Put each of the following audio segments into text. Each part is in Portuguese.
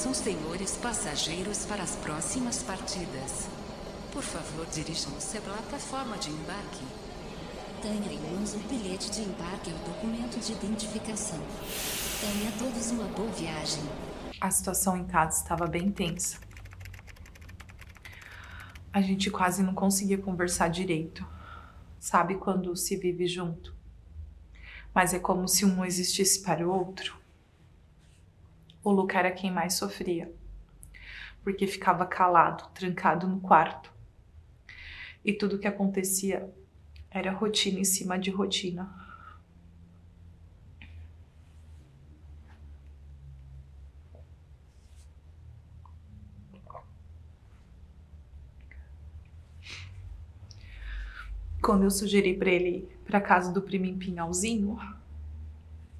Atenção, senhores passageiros, para as próximas partidas. Por favor, dirijam-se à plataforma de embarque. Tenha em mãos o bilhete de embarque e o documento de identificação. Tenha todos uma boa viagem. A situação em casa estava bem tensa. A gente quase não conseguia conversar direito. Sabe quando se vive junto? Mas é como se um existisse para o outro. O Luca era quem mais sofria, porque ficava calado, trancado no quarto. E tudo que acontecia era rotina em cima de rotina. Quando eu sugeri para ele ir para casa do primo em Pinhalzinho,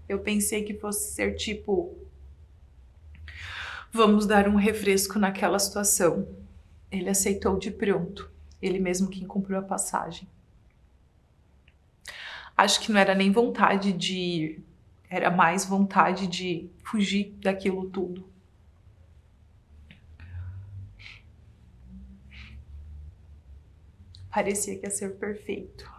eu pensei que fosse ser tipo, vamos dar um refresco naquela situação. Ele aceitou de pronto, ele mesmo quem comprou a passagem. Acho que não era nem vontade de ir, era mais vontade de fugir daquilo tudo. Parecia que ia ser perfeito.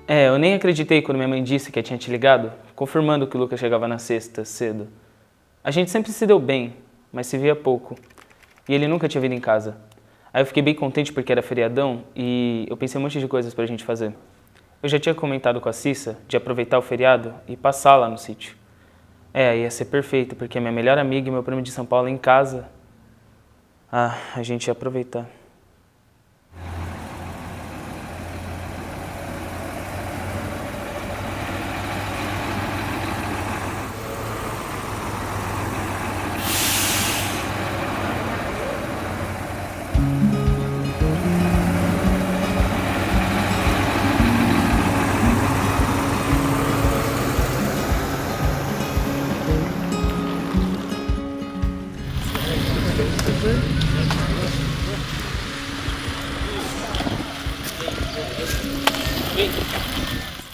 Eu nem acreditei quando minha mãe disse que tinha te ligado, confirmando que o Lucas chegava na sexta, cedo. A gente sempre se deu bem, mas se via pouco. E ele nunca tinha vindo em casa. Aí eu fiquei bem contente porque era feriadão e eu pensei um monte de coisas pra gente fazer. Eu já tinha comentado com a Cissa de aproveitar o feriado e passar lá no sítio. Ia ser perfeito, porque a minha melhor amiga e meu primo de São Paulo em casa. A gente ia aproveitar.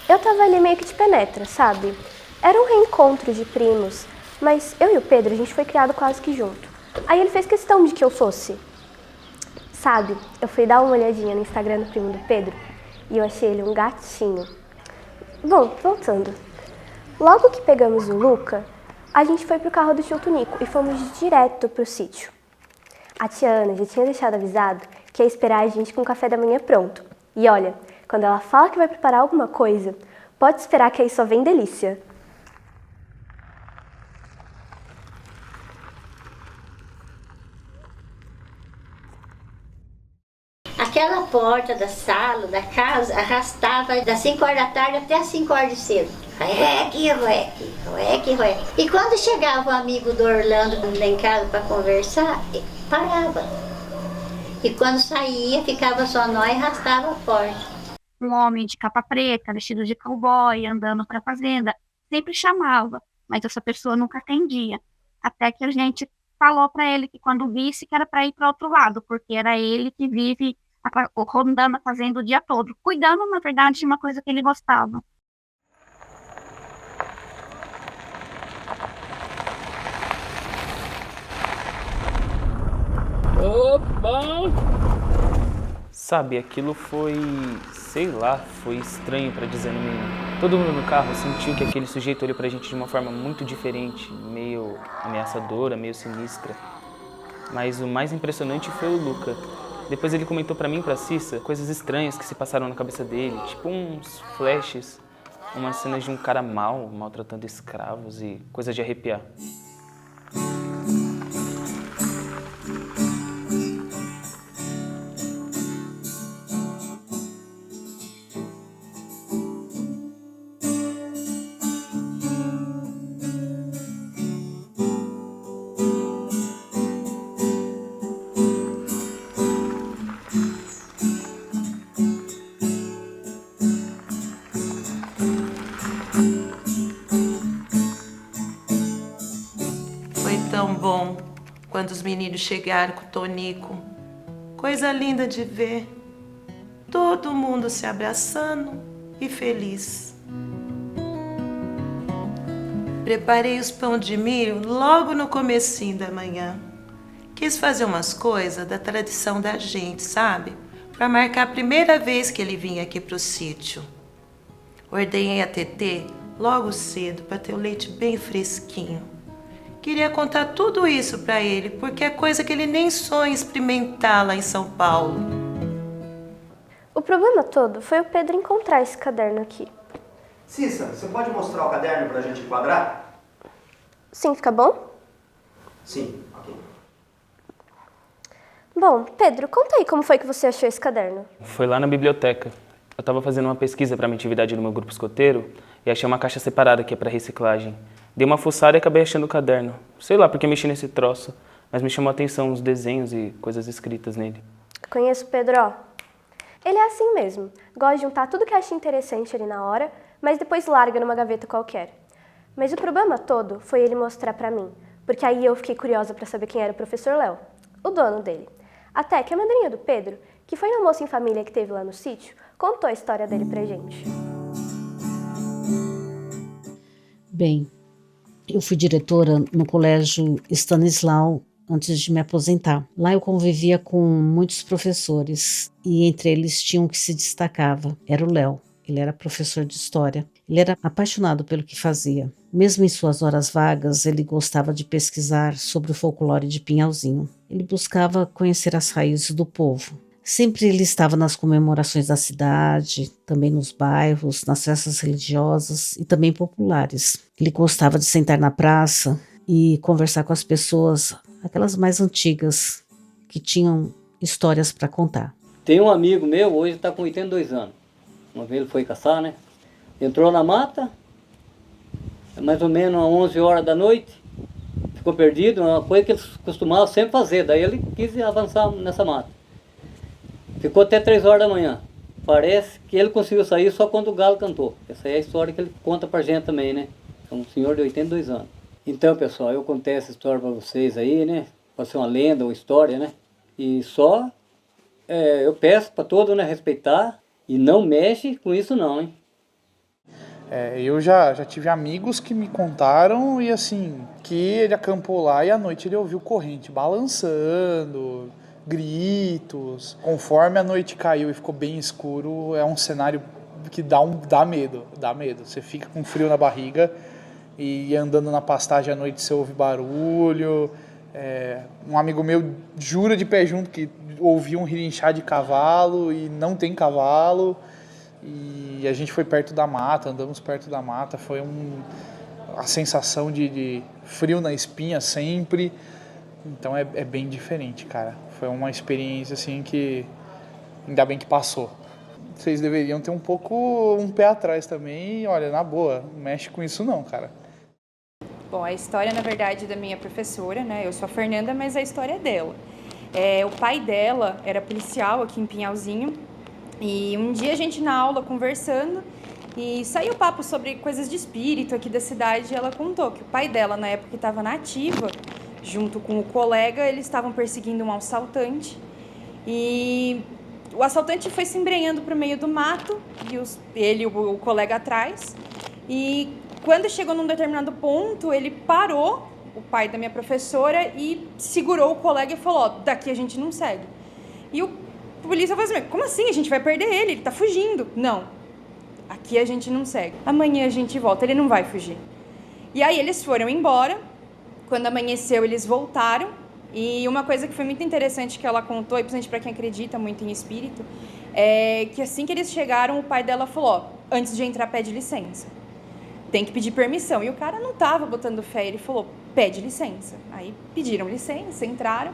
Eu tava ali meio que de penetra, sabe? Era um reencontro de primos, mas eu e o Pedro, a gente foi criado quase que junto. Aí ele fez questão de que eu fosse. Sabe, eu fui dar uma olhadinha no Instagram do primo do Pedro e eu achei ele um gatinho. Bom, voltando. Logo que pegamos o Luca, a gente foi pro carro do tio Tunico e fomos direto pro sítio. A tia Ana já tinha deixado avisado que ia esperar a gente com o café da manhã pronto. E olha, quando ela fala que vai preparar alguma coisa, pode esperar que aí só vem delícia. Aquela porta da sala, da casa, arrastava das 5 horas da tarde até as 5 horas de cedo. Rueque, rueque, rueque, rueque. E quando chegava o amigo do Orlando lá em casa para conversar, parava. E quando saía, ficava só nós e arrastava a porta. Um homem de capa preta, vestido de cowboy, andando para a fazenda, sempre chamava, mas essa pessoa nunca atendia. Até que a gente falou para ele que quando visse que era para ir para outro lado, porque era ele que vive rondando a fazenda o dia todo, cuidando, na verdade, de uma coisa que ele gostava. Opa! Sabe, aquilo foi, sei lá, foi estranho pra dizer no mínimo. Todo mundo no carro sentiu que aquele sujeito olhou pra gente de uma forma muito diferente, meio ameaçadora, meio sinistra. Mas o mais impressionante foi o Luca. Depois ele comentou pra mim e pra Cissa coisas estranhas que se passaram na cabeça dele, tipo uns flashes, umas cenas de um cara mau, maltratando escravos e coisa de arrepiar. Tão bom quando os meninos chegaram com o Tonico. Coisa linda de ver. Todo mundo se abraçando e feliz. Preparei os pão de milho logo no comecinho da manhã. Quis fazer umas coisas da tradição da gente, sabe? Para marcar a primeira vez que ele vinha aqui pro sítio. Ordenhei a Tetê logo cedo para ter o leite bem fresquinho. Queria contar tudo isso para ele, porque é coisa que ele nem sonha experimentar lá em São Paulo. O problema todo foi o Pedro encontrar esse caderno aqui. Cissa, você pode mostrar o caderno pra gente enquadrar? Sim, fica bom? Sim, ok. Bom, Pedro, conta aí como foi que você achou esse caderno. Foi lá na biblioteca. Eu estava fazendo uma pesquisa para a minha atividade no meu grupo escoteiro e achei uma caixa separada que é para reciclagem. Dei uma fuçada e acabei achando o caderno. Sei lá porque mexi nesse troço, mas me chamou a atenção os desenhos e coisas escritas nele. Conheço o Pedro, ó. Ele é assim mesmo. Gosta de juntar tudo que acha interessante ali na hora, mas depois larga numa gaveta qualquer. Mas o problema todo foi ele mostrar pra mim, porque aí eu fiquei curiosa pra saber quem era o professor Léo, o dono dele. Até que a madrinha do Pedro, que foi uma moça em família que teve lá no sítio, contou a história dele pra gente. Bem, eu fui diretora no colégio Stanislau antes de me aposentar. Lá eu convivia com muitos professores e entre eles tinha um que se destacava, era o Léo. Ele era professor de história. Ele era apaixonado pelo que fazia. Mesmo em suas horas vagas, ele gostava de pesquisar sobre o folclore de Pinhalzinho. Ele buscava conhecer as raízes do povo. Sempre ele estava nas comemorações da cidade, também nos bairros, nas festas religiosas e também populares. Ele gostava de sentar na praça e conversar com as pessoas, aquelas mais antigas, que tinham histórias para contar. Tem um amigo meu, hoje está com 82 anos. Uma vez ele foi caçar, né? Entrou na mata, mais ou menos às 11 horas da noite, ficou perdido, uma coisa que ele costumava sempre fazer. Daí ele quis avançar nessa mata. Ficou até 3 horas da manhã. Parece que ele conseguiu sair só quando o galo cantou. Essa é a história que ele conta pra gente também, né? É um senhor de 82 anos. Então, pessoal, eu contei essa história pra vocês aí, né? Pode ser uma lenda ou história, né? E só eu peço pra todos, né, respeitar e não mexe com isso não, hein? Eu já tive amigos que me contaram e assim, que ele acampou lá e à noite ele ouviu corrente balançando, gritos. Conforme a noite caiu e ficou bem escuro, é um cenário que dá medo. Você fica com frio na barriga e andando na pastagem à noite você ouve barulho. Um amigo meu jura de pé junto que ouviu um relinchar de cavalo e não tem cavalo. E a gente foi perto da mata, andamos perto da mata, foi a sensação de frio na espinha sempre. Então é bem diferente, cara. Foi uma experiência assim que ainda bem que passou. Vocês deveriam ter um pé atrás também. Olha, na boa, não mexe com isso não, cara. Bom, a história, na verdade, da minha professora, né? Eu sou a Fernanda, mas a história é dela. O pai dela era policial aqui em Pinhalzinho. E um dia a gente na aula conversando e saiu papo sobre coisas de espírito aqui da cidade. E ela contou que o pai dela, na época que estava na ativa, junto com o colega, eles estavam perseguindo um assaltante. E o assaltante foi se embrenhando para o meio do mato, e ele e o colega atrás. E quando chegou num determinado ponto, ele parou, o pai da minha professora, e segurou o colega e falou: ó, daqui a gente não segue. E o A polícia falou assim, como assim? A gente vai perder ele tá fugindo. Não, aqui a gente não segue. Amanhã a gente volta, ele não vai fugir. E aí eles foram embora. Quando amanheceu, eles voltaram. E uma coisa que foi muito interessante que ela contou, e principalmente para quem acredita muito em espírito, é que assim que eles chegaram, o pai dela falou, antes de entrar, pede licença. Tem que pedir permissão. E o cara não tava botando fé, ele falou, pede licença. Aí pediram licença, entraram.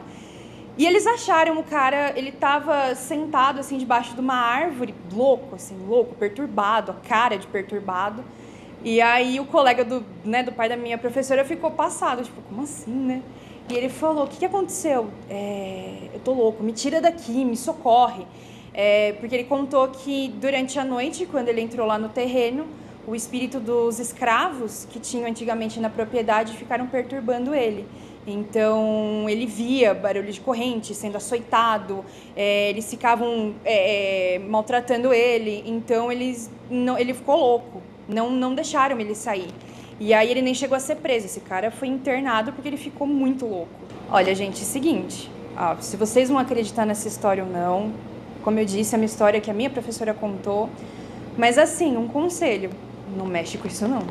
E eles acharam o cara, ele tava sentado assim debaixo de uma árvore, louco, perturbado, a cara de perturbado. E aí o colega do pai da minha professora ficou passado, tipo, como assim, né? E ele falou, o que aconteceu? Eu tô louco, me tira daqui, me socorre. Porque ele contou que durante a noite, quando ele entrou lá no terreno, o espírito dos escravos que tinham antigamente na propriedade ficaram perturbando ele. Então, ele via barulho de corrente, sendo açoitado, eles ficavam maltratando ele, então ele ficou louco, não deixaram ele sair. E aí ele nem chegou a ser preso, esse cara foi internado porque ele ficou muito louco. Olha, gente, é o seguinte, se vocês vão acreditar nessa história ou não, como eu disse, é uma história que a minha professora contou, mas assim, um conselho, não mexe com isso não.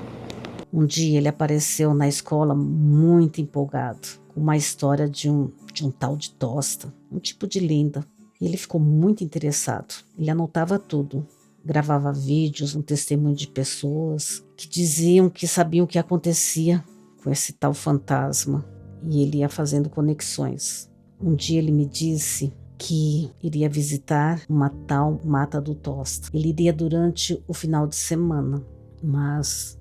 Um dia ele apareceu na escola muito empolgado, com uma história de um tal de Tosta, um tipo de lenda. E ele ficou muito interessado, ele anotava tudo. Gravava vídeos, um testemunho de pessoas que diziam que sabiam o que acontecia com esse tal fantasma. E ele ia fazendo conexões. Um dia ele me disse que iria visitar uma tal Mata do Tosta. Ele iria durante o final de semana, mas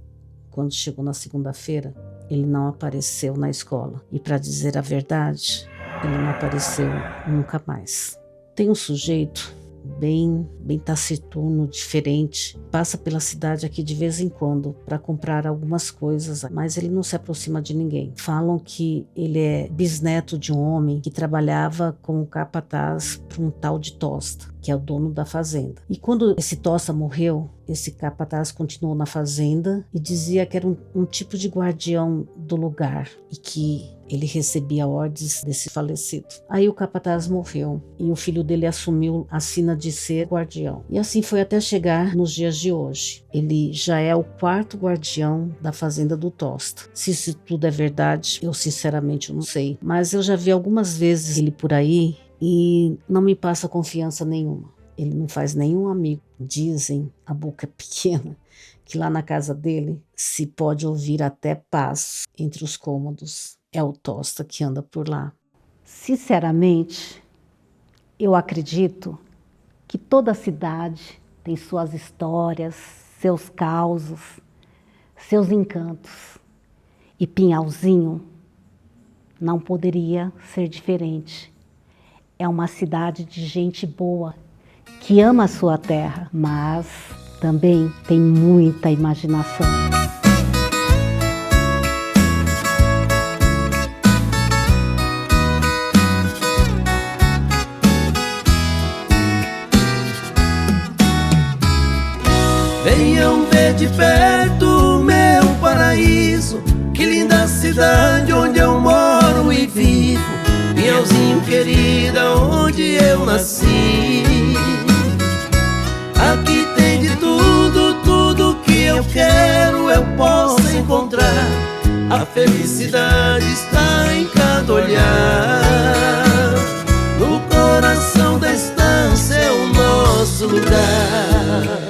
quando chegou na segunda-feira, ele não apareceu na escola. E para dizer a verdade, ele não apareceu nunca mais. Tem um sujeito bem taciturno, diferente, passa pela cidade aqui de vez em quando para comprar algumas coisas, mas ele não se aproxima de ninguém. Falam que ele é bisneto de um homem que trabalhava como capataz para um tal de Tosta, que é o dono da fazenda. E quando esse Tosta morreu, esse capataz continuou na fazenda e dizia que era um tipo de guardião do lugar e que ele recebia ordens desse falecido. Aí o capataz morreu e o filho dele assumiu a sina de ser guardião. E assim foi até chegar nos dias de hoje. Ele já é o 4º guardião da fazenda do Tosta. Se isso tudo é verdade, eu sinceramente não sei. Mas eu já vi algumas vezes ele por aí e não me passa confiança nenhuma. Ele não faz nenhum amigo. Dizem, a boca é pequena, que lá na casa dele se pode ouvir até passos entre os cômodos. É o Tosta que anda por lá. Sinceramente, eu acredito que toda cidade tem suas histórias, seus causos, seus encantos. E Pinhalzinho não poderia ser diferente. É uma cidade de gente boa, que ama a sua terra, mas também tem muita imaginação. Venham ver de perto meu paraíso, que linda cidade onde eu moro e vivo, Pinhalzinho querida, onde eu nasci. Aqui tem de tudo, tudo que eu quero eu posso encontrar. A felicidade está em cada olhar. No coração da estância é o nosso lugar.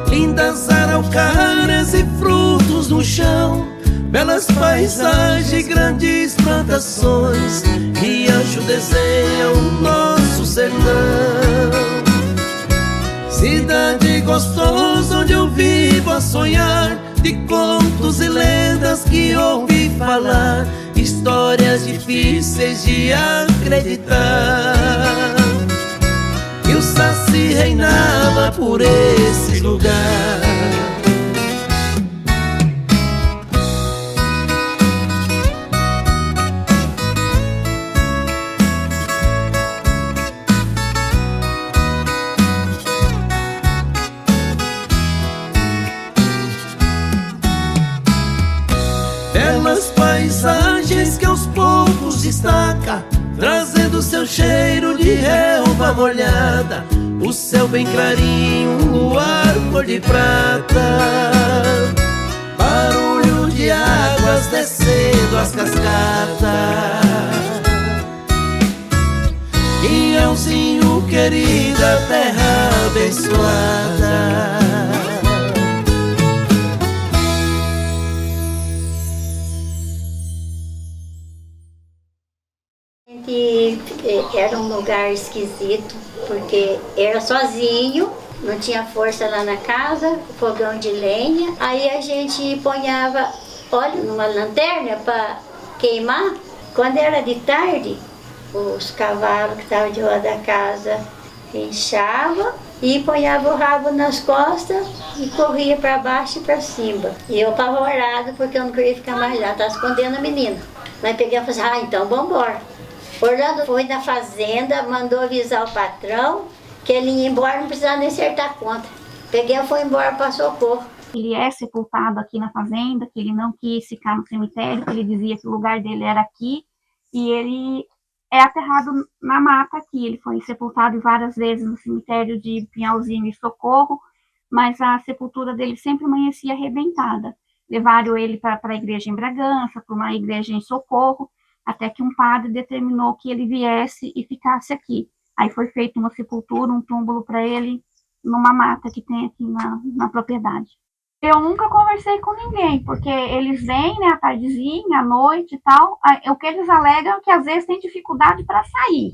Lindas araucárias e frutos no chão, belas paisagens, grandes plantações, riacho desenha o nosso sertão. Cidade gostosa onde eu vivo a sonhar, de contos e lendas que ouvi falar, histórias difíceis de acreditar. E o Saci reinava por esse lugar. destaca, trazendo seu cheiro de relva molhada, o céu bem clarinho, um luar cor de prata, barulho de águas descendo as cascatas. Pinhalzinho querida, terra abençoada. Era um lugar esquisito, porque era sozinho, não tinha força lá na casa, fogão de lenha. Aí a gente ponhava óleo numa lanterna para queimar. Quando era de tarde, os cavalos que estavam de rua da casa inchavam e ponhava o rabo nas costas e corria para baixo e para cima. E eu apavorada porque eu não queria ficar mais lá, estava escondendo a menina. Mas peguei e falei, então vamos embora. Orlando foi na fazenda, mandou avisar o patrão que ele ia embora, não precisava nem acertar a conta. Peguei e foi embora para Socorro. Ele é sepultado aqui na fazenda, que ele não quis ficar no cemitério, que ele dizia que o lugar dele era aqui, e ele é aterrado na mata aqui. Ele foi sepultado várias vezes no cemitério de Pinhalzinho e Socorro, mas a sepultura dele sempre amanhecia arrebentada. Levaram ele para a igreja em Bragança, para uma igreja em Socorro, até que um padre determinou que ele viesse e ficasse aqui. Aí foi feita uma sepultura, um túmulo para ele, numa mata que tem aqui na propriedade. Eu nunca conversei com ninguém, porque eles vêm, né, à tardezinha, à noite e tal. O que eles alegam é que às vezes tem dificuldade para sair.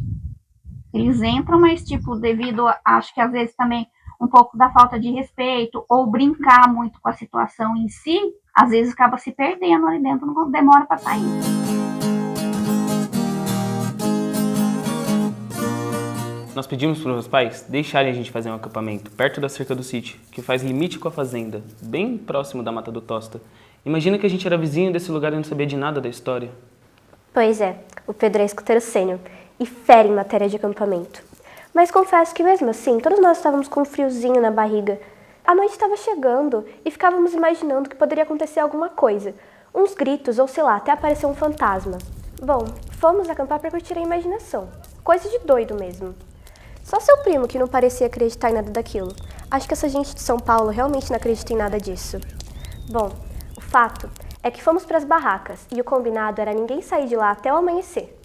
Eles entram, mas, tipo, devido, acho que às vezes também um pouco da falta de respeito, ou brincar muito com a situação em si, às vezes acaba se perdendo ali dentro, não demora para sair. Nós pedimos para os meus pais deixarem a gente fazer um acampamento perto da cerca do sítio, que faz limite com a fazenda, bem próximo da Mata do Tosta. Imagina que a gente era vizinho desse lugar e não sabia de nada da história. Pois é, o Pedro é escoteiro sênior e fere em matéria de acampamento. Mas confesso que mesmo assim, todos nós estávamos com um friozinho na barriga. A noite estava chegando e ficávamos imaginando que poderia acontecer alguma coisa. Uns gritos ou sei lá, até aparecer um fantasma. Bom, fomos acampar para curtir a imaginação. Coisa de doido mesmo. Só seu primo que não parecia acreditar em nada daquilo. Acho que essa gente de São Paulo realmente não acredita em nada disso. Bom, o fato é que fomos para as barracas e o combinado era ninguém sair de lá até o amanhecer.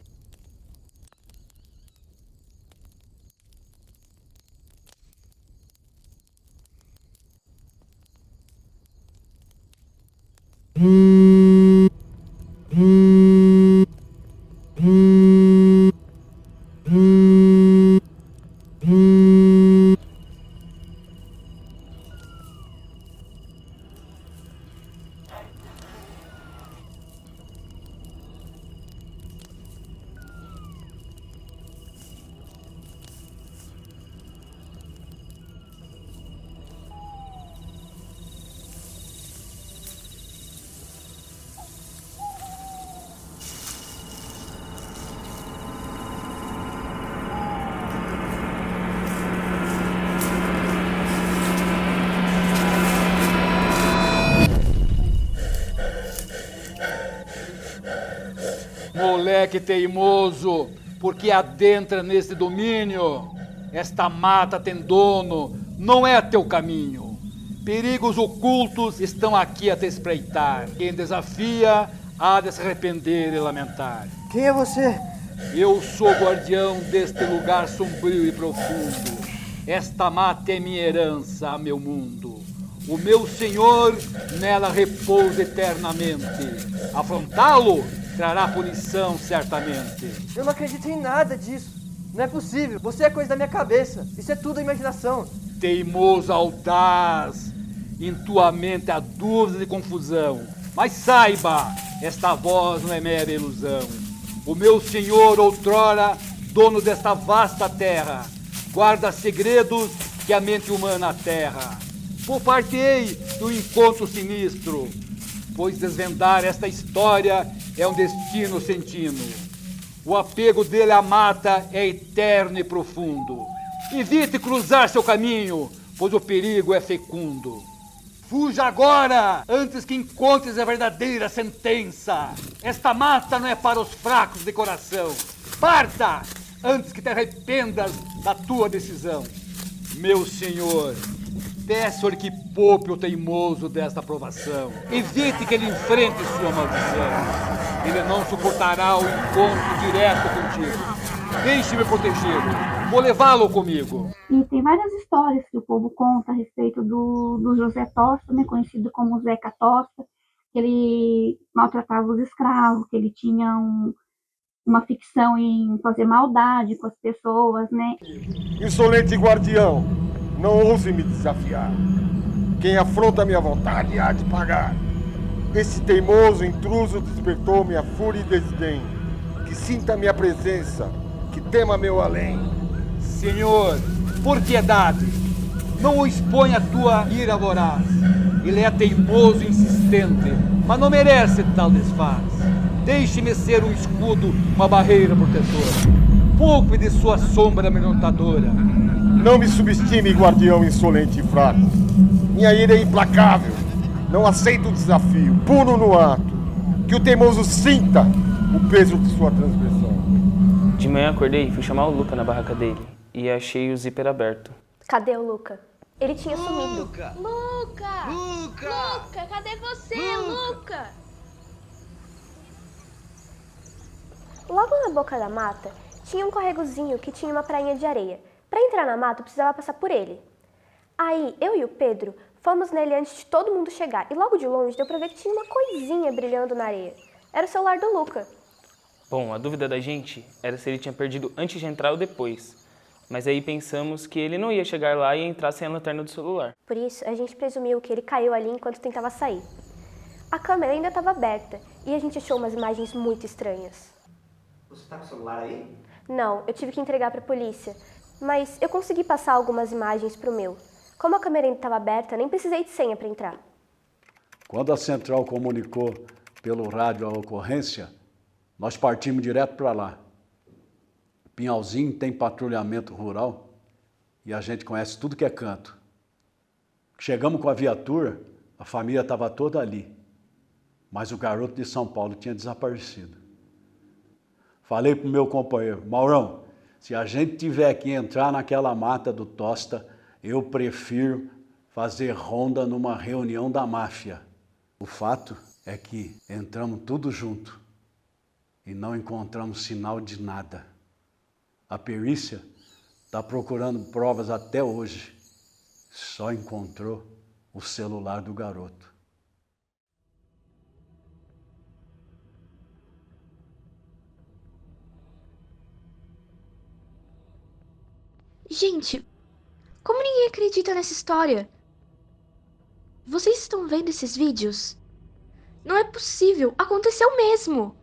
Moleque teimoso, porque adentra nesse domínio. Esta mata tem dono, não é teu caminho. Perigos ocultos estão aqui a te espreitar. Quem desafia há de se arrepender e lamentar. Quem é você? Eu sou guardião deste lugar sombrio e profundo. Esta mata é minha herança, meu mundo. O meu Senhor nela repousa eternamente. Afrontá-lo trará punição, certamente. Eu não acredito em nada disso. Não é possível. Você é coisa da minha cabeça. Isso é tudo imaginação. Teimoso audaz, em tua mente há dúvidas e confusão. Mas saiba, esta voz não é mera ilusão. O meu Senhor, outrora, dono desta vasta terra, guarda segredos que a mente humana aterra. Poupar-te-ei do encontro sinistro, pois desvendar esta história é um destino sentino. O apego dele à mata é eterno e profundo. Evite cruzar seu caminho, pois o perigo é fecundo. Fuja agora, antes que encontres a verdadeira sentença. Esta mata não é para os fracos de coração. Parta, antes que te arrependas da tua decisão. Meu senhor, peço-lhe que poupe o teimoso desta provação. Evite que ele enfrente sua maldição. Ele não suportará o encontro direto contigo. Deixe-me protegê-lo. Vou levá-lo comigo. E tem várias histórias que o povo conta a respeito do José Tosta, né, conhecido como Zeca Tosta, que ele maltratava os escravos, que ele tinha uma ficção em fazer maldade com as pessoas, né? Insolente guardião, não ouse me desafiar. Quem afronta minha vontade há de pagar. Esse teimoso intruso despertou minha fúria e desdém. Que sinta minha presença, que tema meu além. Senhor, por piedade, não o exponha a tua ira voraz. Ele é teimoso e insistente, mas não merece tal desfaz. Deixe-me ser um escudo, uma barreira protetora. Poupe de sua sombra amedrontadora. Não me subestime, guardião insolente e fraco. Minha ira é implacável. Não aceito o desafio. Puno no ato. Que o teimoso sinta o peso de sua transgressão. De manhã acordei e fui chamar o Luca na barraca dele. E achei o zíper aberto. Cadê o Luca? Ele tinha sumido. Luca! Luca, cadê você, Luca? Logo na boca da mata, tinha um corregozinho que tinha uma prainha de areia. Para entrar na mata, precisava passar por ele. Aí, eu e o Pedro fomos nele antes de todo mundo chegar. E logo de longe, deu pra ver que tinha uma coisinha brilhando na areia. Era o celular do Luca. Bom, a dúvida da gente era se ele tinha perdido antes de entrar ou depois. Mas aí pensamos que ele não ia chegar lá e entrar sem a lanterna do celular. Por isso, a gente presumiu que ele caiu ali enquanto tentava sair. A câmera ainda estava aberta e a gente achou umas imagens muito estranhas. Você tá com o celular aí? Não, eu tive que entregar para a polícia. Mas eu consegui passar algumas imagens pro meu. Como a câmera ainda estava aberta, nem precisei de senha para entrar. Quando a central comunicou pelo rádio a ocorrência, nós partimos direto para lá. Pinhalzinho tem patrulhamento rural e a gente conhece tudo que é canto. Chegamos com a viatura, a família estava toda ali, mas o garoto de São Paulo tinha desaparecido. Falei para o meu companheiro, Maurão, se a gente tiver que entrar naquela mata do Tosta, eu prefiro fazer ronda numa reunião da máfia. O fato é que entramos tudo junto e não encontramos sinal de nada. A perícia está procurando provas até hoje. Só encontrou o celular do garoto. Gente, como ninguém acredita nessa história? Vocês estão vendo esses vídeos? Não é possível, aconteceu mesmo!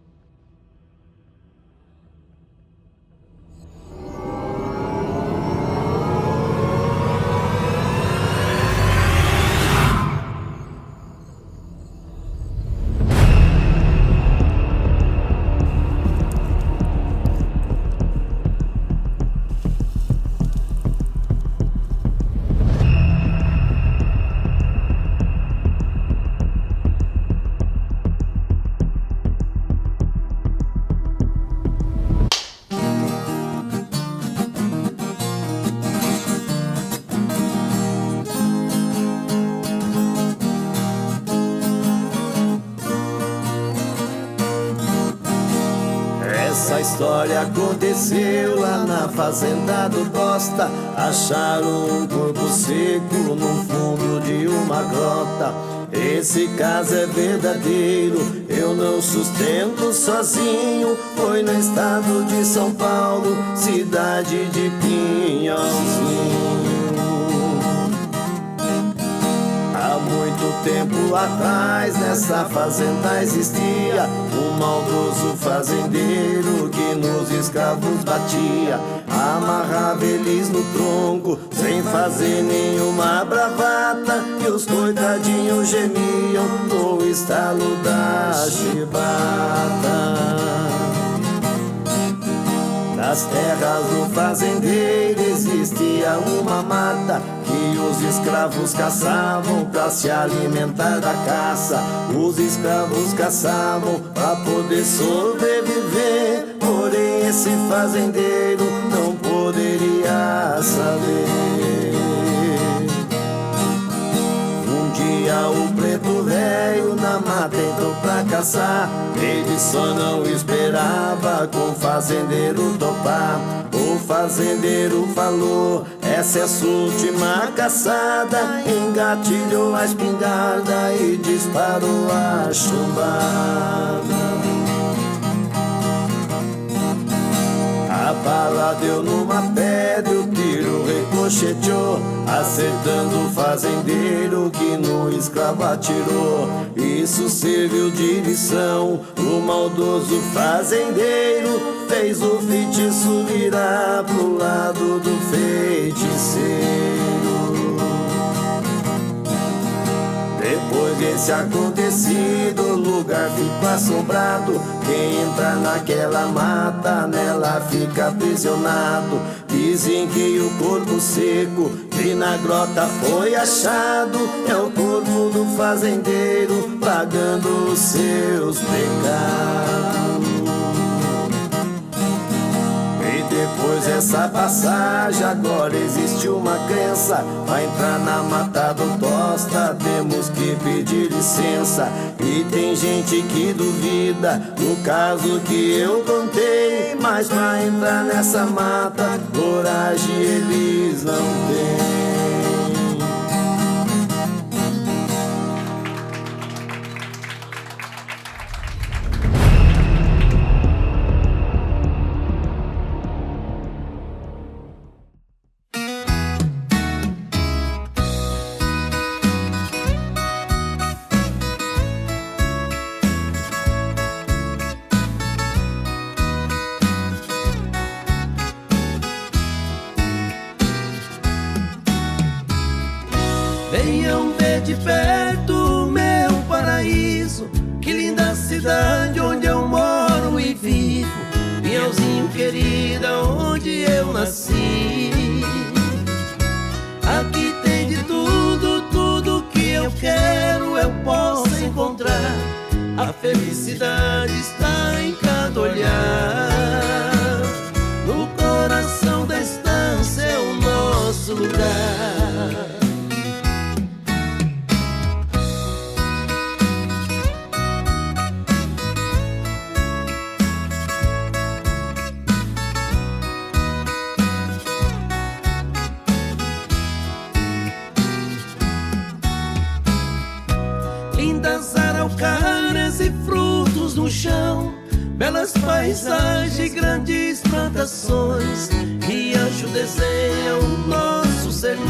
Essa história aconteceu lá na fazenda do Tosta. Acharam um corpo seco no fundo de uma grota. Esse caso é verdadeiro, eu não sustento sozinho. Foi no estado de São Paulo, cidade de Pinhalzinho. Há muito tempo atrás nessa fazenda existia um maldoso fazendeiro que nos escravos batia. Amarrava eles no tronco sem fazer nenhuma bravata, e os coitadinhos gemiam no estalo da chibata. Na Nas terras do fazendeiro existia uma mata que os escravos caçavam pra se alimentar da caça. Os escravos caçavam pra poder sobreviver, porém esse fazendeiro não poderia saber. Um dia o preto velho na mata entrou pra caçar. Ele só não esperava com o fazendeiro topar. O fazendeiro falou: essa é a sua última caçada. Engatilhou a espingarda e disparou a chumbada. A bala deu numa pedra e o tiro ricocheteou, acertando o fazendeiro que no escravo atirou. Isso serviu de lição pro maldoso fazendeiro, fez o feitiço virar pro lado do feiticeiro. Depois desse acontecido, o lugar ficou assombrado. Quem entra naquela mata, nela fica aprisionado. Dizem que o corpo seco que na grota foi achado é o corpo do fazendeiro pagando os seus pecados. Depois dessa passagem, agora existe uma crença: pra entrar na mata do Tosta temos que pedir licença. E tem gente que duvida do caso que eu contei, mas pra entrar nessa mata, coragem eles não têm. Venham ver de perto meu paraíso, que linda cidade onde eu moro e vivo. Pinhalzinho querida, onde eu nasci. Aqui tem de tudo, tudo que eu quero eu posso encontrar. A felicidade está em cada olhar. No coração da estância é o nosso lugar. Lindas araucárias e frutos no chão, belas paisagens, grandes plantações, riacho desenha o nosso sertão.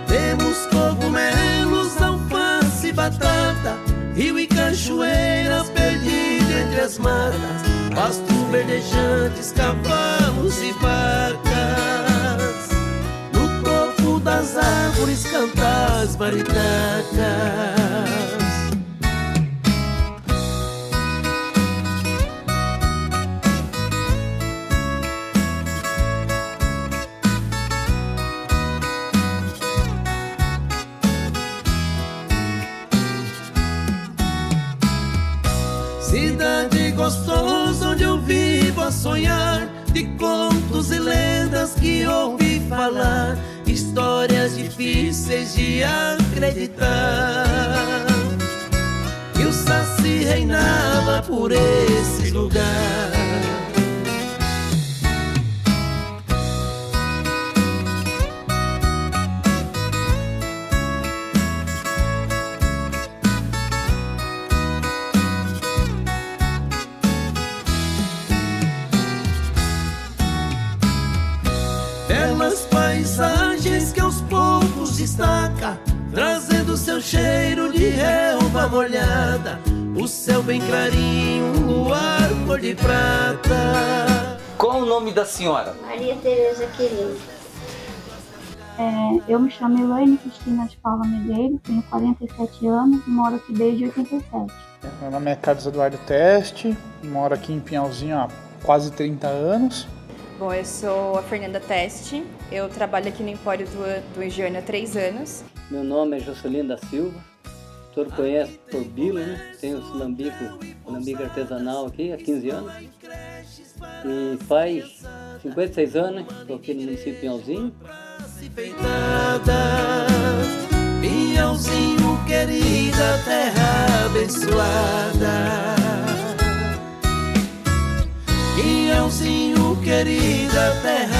Temos cogumelos, alface e batata, rio e cachoeiras perdidos entre as matas, pastos verdejantes, cavalos e vacas. No topo das árvores cantar as maritacas. Cidade gostosa onde eu vivo a sonhar, de contos e lendas que ouvi falar, histórias difíceis de acreditar. E o Saci reinava por esse lugar. Belas paisagens que aos poucos destaca, trazendo seu cheiro de relva molhada, o céu bem clarinho, um luar cor de prata. Qual o nome da senhora? Maria Tereza Quirino. Eu me chamo Elaine Cristina de Paula Medeiros, tenho 47 anos e moro aqui desde 87. Meu nome é Carlos Eduardo Teste, moro aqui em Pinhalzinho há quase 30 anos. Bom, eu sou a Fernanda Teste, eu trabalho aqui no Empório do Higiene há 3 anos. Meu nome é Juscelino da Silva, todos conhecem por Bilo, né? Tenho o lambique artesanal aqui há 15 anos. E faz 56 anos, né? Estou aqui no município de Pinhalzinho. Pinhalzinho, querida terra abençoada. Pinhalzinho, querida terra